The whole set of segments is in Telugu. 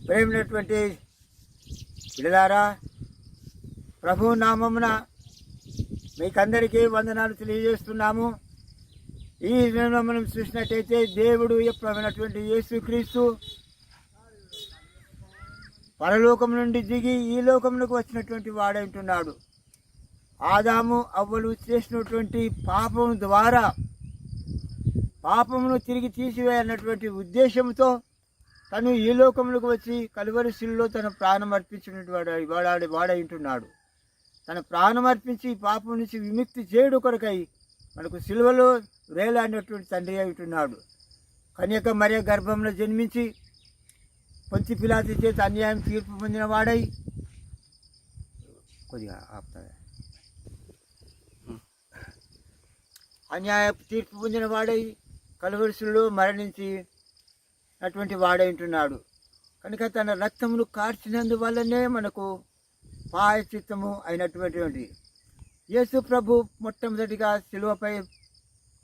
ప్రేమైనటువంటి పిల్లలారా, ప్రభు నామమున మీకందరికీ వందనాలు తెలియజేస్తున్నాము. ఈ దినంలో మనం చూసినట్టయితే దేవుడు ప్రభువైనటువంటి యేసుక్రీస్తు పరలోకం నుండి దిగి ఈ లోకమునకు వచ్చినటువంటి వాడంటున్నాడు. ఆదాము అవ్వలు చేసినటువంటి పాపం ద్వారా పాపమును తిరిగి తీసివేయాలన్నటువంటి ఉద్దేశంతో తను ఈ లోకములకు వచ్చి కలువరి శిలువలో తన ప్రాణం అర్పించినటువంటి వాడంటున్నాడు. తన ప్రాణం అర్పించి పాపం నుంచి విముక్తి చేయడు కొరకై మనకు శిలువలో వేలాడినటువంటి తండ్రి అంటున్నాడు. కన్యక మరియ గర్భంలో జన్మించి పొంతి పిలాతు చేత అన్యాయం తీర్పు పొందిన వాడై అన్యాయ తీర్పు పొందిన వాడై కలువరిశిలో మరణించి అటువంటి వాడంటున్నాడు. కనుక తన రక్తమును కార్చినందువల్లనే మనకు ప్రాయశ్చిత్తము అయినటువంటి యేసు ప్రభు మొట్టమొదటిగా శిలువపై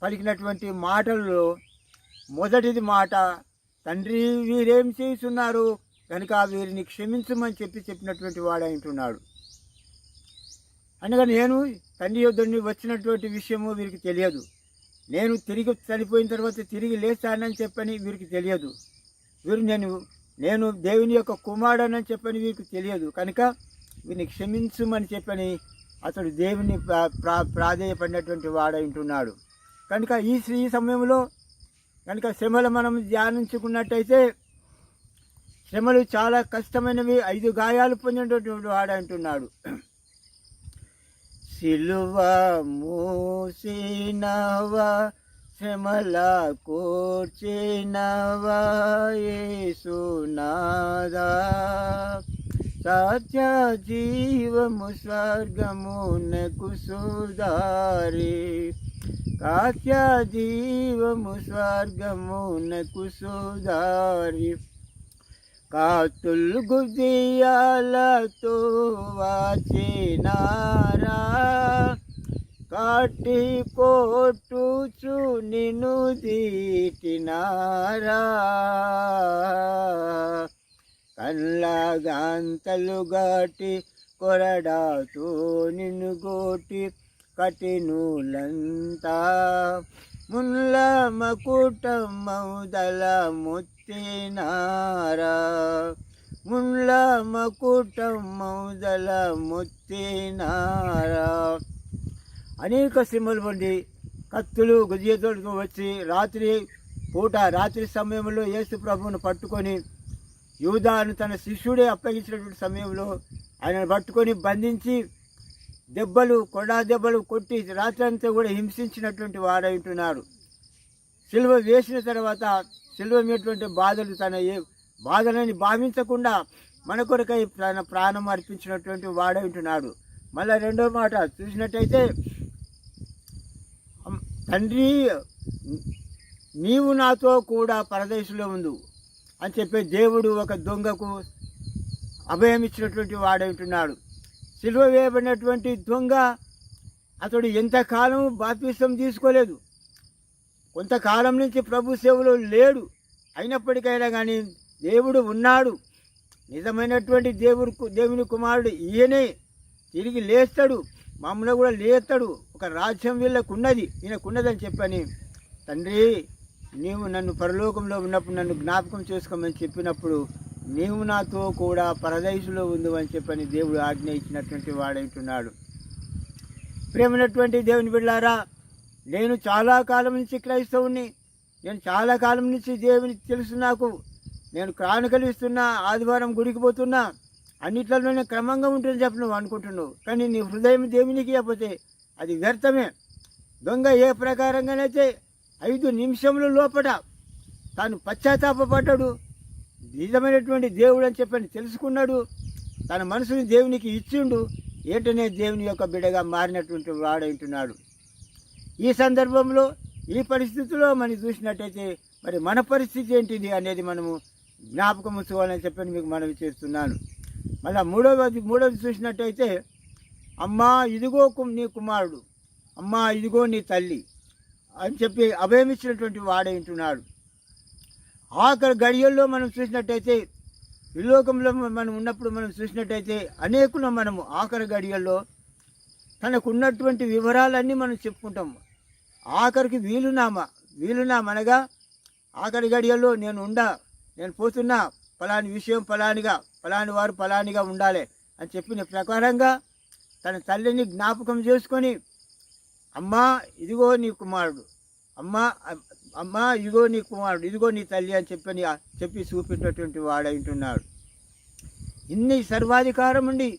పలికినటువంటి మాటలలో మొదటిది మాట, తండ్రి వీరేం చేస్తున్నారు కనుక వీరిని క్షమించమని చెప్పినటువంటి వాడంటున్నాడు. అనగా నేను తండ్రి యొద్ద నుండి వచ్చినటువంటి విషయము వీరికి తెలియదు, నేను తిరిగి చనిపోయిన తర్వాత తిరిగి లేస్తానని చెప్పని వీరికి తెలియదు, వీరు నేను దేవుని యొక్క కుమారుడని చెప్పని వీరికి తెలియదు, కనుక వీరిని క్షమించమని చెప్పని అతడు దేవుని ప్రాధేయపడినటువంటి వాడంటున్నాడు. కనుక ఈ సమయంలో కనుక శ్రమలు మనం ధ్యానించుకున్నట్టయితే శ్రమలు చాలా కష్టమైనవి. 5 గాయాలు పొందినటువంటి వాడంటున్నాడు. సిలువ మోసినవా శ్రమల కోర్చినవా యేసునాదా, సత్య జీవము స్వర్గమునకు సుదారి, సత్య జీవము స్వర్గమునకు సుదారి, కాతులు గుదియాలతో వాచినారా, కాటి కొట్టుచు నిన్ను దీటినారా, కళ్ళగంతలు గాటి కొరడాతో నిన్ను గోటి కఠినులంతా, ముల్ల మకుటం మౌదల ముత్తినారా, ముల్ల మకుటం మౌదల ముత్తినారా. అనేక శ్రమలు పొంది కత్తులు గుజ్జతోడుకు వచ్చి రాత్రి సమయంలో యేసు ప్రభువును పట్టుకొని యూదాను తన శిష్యుడే అప్పగించినటువంటి సమయంలో ఆయనను పట్టుకొని బంధించి కొడా దెబ్బలు కొట్టి రాత్రి అంతా కూడా హింసించినటువంటి వారైంటున్నారు. సిలువ వేసిన తర్వాత సిలువ మీటువంటి బాధలు బాధలని భావించకుండా మన కొరకై తన ప్రాణం అర్పించినటువంటి వాడైంటున్నాడు. మళ్ళీ రెండో మాట చూసినట్టయితే, తండ్రి నీవు నాతో కూడా పరదేశంలో ఉండు అని చెప్పి దేవుడు ఒక దొంగకు అభయం ఇచ్చినటువంటి వాడైంటున్నాడు. సిలువ వేయబడినటువంటి దొంగ అతడు ఎంతకాలం బాప్తిసం తీసుకోలేదు, కొంతకాలం నుంచి ప్రభు సేవలో లేడు. అయినప్పటికైనా కానీ దేవుడు ఉన్నాడు, నిజమైనటువంటి దేవుని కుమారుడు ఈయనే, తిరిగి లేస్తాడు, మమ్మల్ని కూడా లేస్తాడు, ఒక రాజ్యం వీళ్ళకున్నది ఈయనకున్నదని చెప్పని, తండ్రి నీవు నన్ను పరలోకంలో ఉన్నప్పుడు నన్ను జ్ఞాపకం చేసుకోమని చెప్పినప్పుడు నీవు నాతో కూడా పరదేశంలో ఉండు అని చెప్పని దేవుడు ఆజ్ఞ ఇచ్చినటువంటి వాడంటున్నాడు. ప్రేమైనటువంటి దేవుని బిడ్డలారా, నేను చాలా కాలం నుంచి క్రైస్తవుని, నేను చాలా కాలం నుంచి దేవుని తెలుసు, నేను కానుకలు ఇస్తున్నా, ఆదివారం గుడికి పోతున్నా, అన్నిట్లలోనే క్రమంగా ఉంటుందని చెప్పి నువ్వు అనుకుంటున్నావు. కానీ నీ హృదయం దేవునికి ఇవ్వకపోతే అది వ్యర్థమే. దొంగ ఏ ప్రకారంగానైతే 5 నిమిషముల లోపల తాను పశ్చాత్తాపడ్డాడు, నిజమైనటువంటి దేవుడు అని చెప్పని తెలుసుకున్నాడు, తన మనసుని దేవునికి ఇచ్చిండు, ఏంటనే దేవుని యొక్క బిడ్డగా మారినటువంటి వాడంటున్నాడు. ఈ సందర్భంలో ఈ పరిస్థితిలో మనం చూసినట్టయితే మరి మన పరిస్థితి ఏంటిది అనేది మనము జ్ఞాపకం ఉంచుకోవాలని చెప్పని మీకు మనవి చేస్తున్నాను. మళ్ళీ మూడవది చూసినట్టయితే, అమ్మా ఇదిగో నీ కుమారుడు, అమ్మా ఇదిగో నీ తల్లి అని చెప్పి అభయమిచ్చినటువంటి వాడేంటున్నాడు. ఆఖరి గడియల్లో మనం చూసినట్టయితే ఈ లోకంలో మనం ఉన్నప్పుడు మనం చూసినట్టయితే అనేకులు మనము ఆఖరి గడియల్లో తనకు ఉన్నటువంటి వివరాలన్నీ మనం చెప్పుకుంటాము. ఆఖరికి వీలునామనగా ఆఖరి గడియల్లో నేను పోతున్నా, ఫలాని విషయం ఫలాని వారు ఫలానిగా ఉండాలి అని చెప్పిన ప్రకారంగా తన తల్లిని జ్ఞాపకం చేసుకొని, అమ్మా ఇదిగో నీ కుమారుడు, అమ్మా ఇదిగో నీ కుమారుడు, ఇదిగో నీ తల్లి అని చెప్పి చూపించేటువంటి వాడైంటున్నాడు. ఇన్ని సర్వాధికారం ఉండి,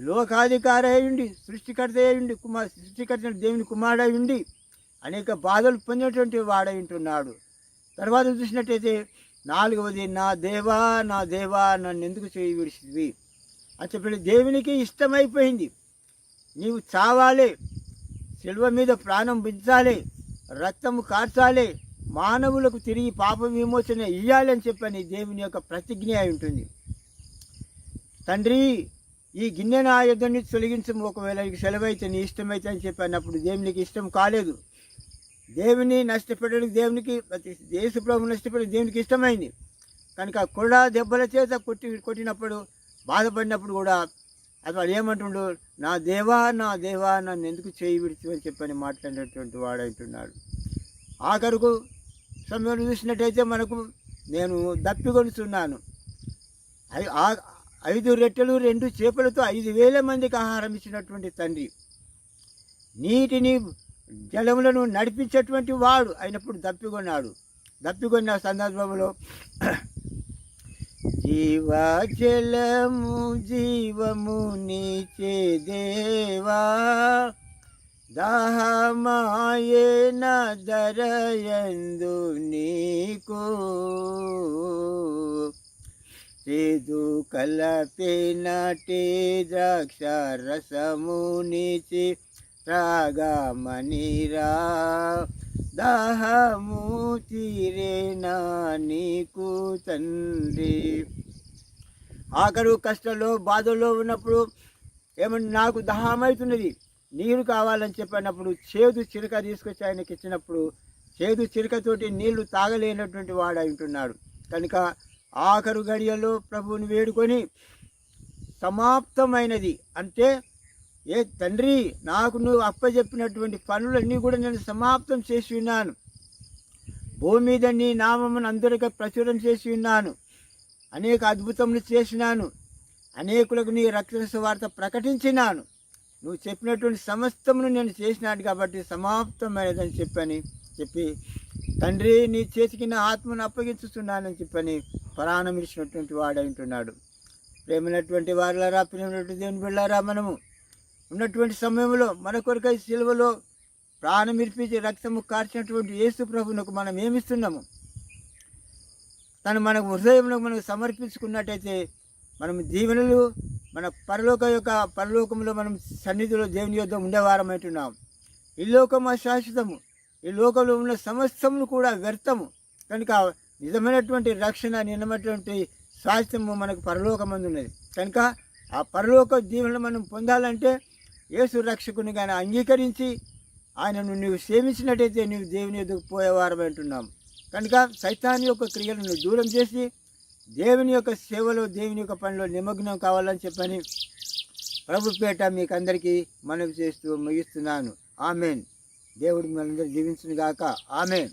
లోకాధికారి అయ్యుండి, సృష్టికర్త అయ్యుండి, సృష్టికర్త దేవుని కుమారుడు అయ్యుండి అనేక బాధలు పొందేటువంటి వాడైంటున్నాడు. తర్వాత చూసినట్టయితే 4వది, నా దేవా నన్ను ఎందుకు చేయి విడిచివి అని చెప్పి దేవునికి ఇష్టమైపోయింది. నీవు చావాలి, శిలువ మీద ప్రాణం పెంచాలి, రక్తము కార్చాలి, మానవులకు తిరిగి పాప విమోచన ఇవ్వాలి అని చెప్పని దేవుని యొక్క ప్రతిజ్ఞ అయి ఉంటుంది. తండ్రి ఈ గిన్నె నా యొద్ద నుంచి తొలగించము, ఒకవేళ నీకు సెలవైతే నీ ఇష్టమైతే అని చెప్పినప్పుడు దేవునికి ఇష్టం కాలేదు. దేవుని నష్టపెట్టడానికి యేసు ప్రభువు నష్టపెట్టడం దేవునికి ఇష్టమైంది కనుక కొరడా దెబ్బల చేత కొట్టినప్పుడు బాధపడినప్పుడు కూడా అతను ఏమంటుండో, నా దేవా నన్ను ఎందుకు చేయి విడిచి అని చెప్పని మాట్లాడినటువంటి వాడంటున్నాడు. ఆఖరుకు సమయంలో చూసినట్టయితే నేను దప్పికొనుచున్నాను, 5 రొట్టెలు 2 చేపలతో 5,000 మందికి ఆహారం ఇచ్చినటువంటి తండ్రి, నీటిని జలములను నడిపించేటువంటి వాడు అయినప్పుడు దప్పికొన్న సందర్భంలో జీవము నీచే దేవా, దాహమాయేన దరయందు నీకు, చేదు కలపినటి ద్రాక్ష రసము నీచి రాగమనిరా, దాహము తీరేనా నీకు తండ్రి. ఆఖరు కష్టంలో బాధల్లో ఉన్నప్పుడు నాకు దాహమవుతున్నది, నీరు కావాలని చెప్పినప్పుడు చేదు చిరక తీసుకొచ్చి ఆయనకి ఇచ్చినప్పుడు చేదు చిరకతోటి నీళ్లు తాగలేనటువంటి వాడు అంటున్నాడు. కనుక ఆఖరు గడియల్లో ప్రభువుని వేడుకొని సమాప్తమైనది అంటే, ఏ తండ్రి నాకు నువ్వు అప్పచెప్పినటువంటి పనులన్నీ కూడా నేను సమాప్తం చేసి ఉన్నాను, భూమి మీద నీ నామమును అందరికీ ప్రచురం చేసి ఉన్నాను, అనేక అద్భుతములు చేసినాను, అనేకులకు నీ రక్షణ సువార్త ప్రకటించినాను, నువ్వు చెప్పినటువంటి సమస్తమును నేను చేసినాను కాబట్టి సమాప్తమైనదని చెప్పి తండ్రి నీ చేతికి నా ఆత్మను అప్పగించుతున్నానని చెప్పని ప్రాణం ఇచ్చినటువంటి వాడంటున్నాడు. ప్రేమైనటువంటి వారులారా, ప్రేమైనటువంటి దేవుని బిడ్డలారా, మనము ఉన్నటువంటి సమయంలో మన కొరకై సిలువలో ప్రాణం ఇర్పించి రక్తము కార్చినటువంటి యేసు ప్రభువునకు మనం ఏమిస్తున్నాము? మన హృదయంలో మనకు సమర్పించుకున్నట్టయితే మనం దీవెనలు మన పరలోకంలో మనం సన్నిధిలో దేవుని యొద్ద ఉండేవారమైతున్నాం. ఈ లోకం అశాశ్వతము, ఈ లోకంలో ఉన్న సమస్తమును కూడా వ్యర్థము కనుక నిజమైనటువంటి రక్షణ, నిజమైనటువంటి శాశ్వతము మనకు పరలోకమందు ఉన్నది. కనుక ఆ పరలోక దీవెనలు మనం పొందాలంటే యేసు రక్షకుని కానీ అంగీకరించి ఆయనను నీవు సేవించినట్టయితే నీవు దేవుని ఎదుగు పోయేవారమంటున్నాం. కనుక సైతాన్ యొక్క క్రియలను దూరం చేసి దేవుని యొక్క సేవలో, దేవుని యొక్క పనిలో నిమగ్నం కావాలని చెప్పని ప్రభు పేట మీకు అందరికీ మనవి చేస్తూ ముగిస్తున్నాను. ఆమెన్. దేవుడు మనందరూ జీవించును గాక. ఆమెన్.